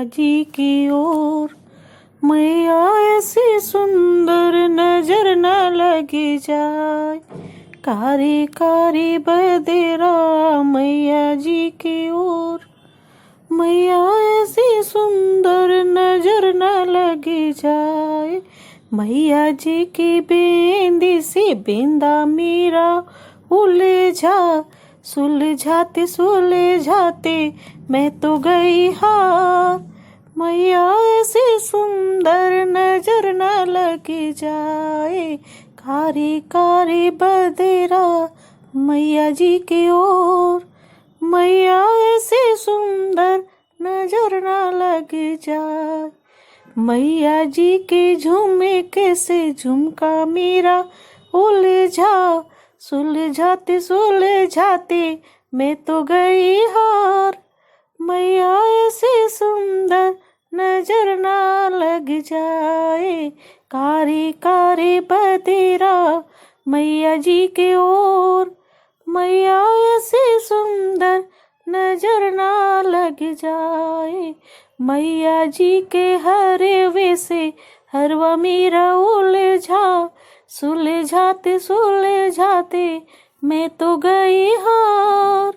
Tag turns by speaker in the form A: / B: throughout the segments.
A: जी की ओर। मैया ऐसी सुंदर नजर न लगी जाए, कारी कारी बदेरा मैया जी की ओर। मैया ऐसी सुंदर नजर न लगी जाए, मैया जी की बेंदी सी बेंदा मेरा उलझा। सुलझाते सुलझाते मैं तो गई हार, मैया ऐसी सुंदर नजर न लगी जाए, कारी कारी बदेरा मैया जी की ओर। मैया ऐसी सुंदर नजर न लगी जाए, मैया जी के झुमके से झुमका मेरा उलझा। सुलझाते सुलझाते मैं तो गई हार, मैया ऐसी सुंदर नजर ना लग जाए, कारी कारी बदेरा मैया जी की ओर। मैया ऐसी सुंदर नजर ना लग जाए, मैया जी के हरवे से हरवा मेरा उलझा। सुलझाते सुलझाते मैं तो गई हार,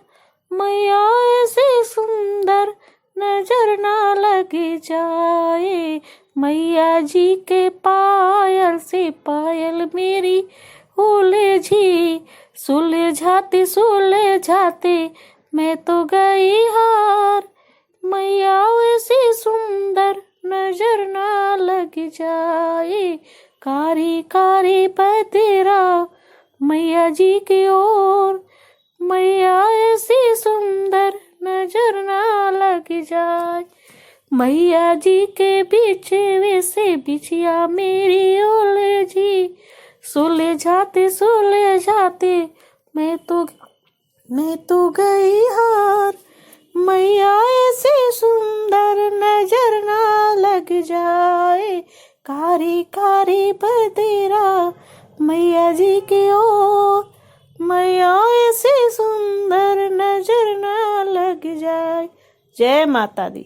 A: मैया ऐसी सुंदर नजर ना लग जाए, मैया जी के पायल से पायल मेरी उलझी। सुलझाते सुलझाते मैं तो गई हार, मैया ऐसी सुंदर नजर ना लग जाए, कारी कारी बदेरा मैया जी की ओर। मैया ऐसी सुंदर नजर ना लग जाए, मैया जी के बिछवे से बिछिया मेरी उलझी। सुलझाते सुलझाते मैं तो गई हार, मैया ऐसी सुंदर नजर ना लग जाए, कारी कारी बदेरा मैया जी की ओर। मैया ऐसी सुंदर नजर ना लग जाए। जय माता दी।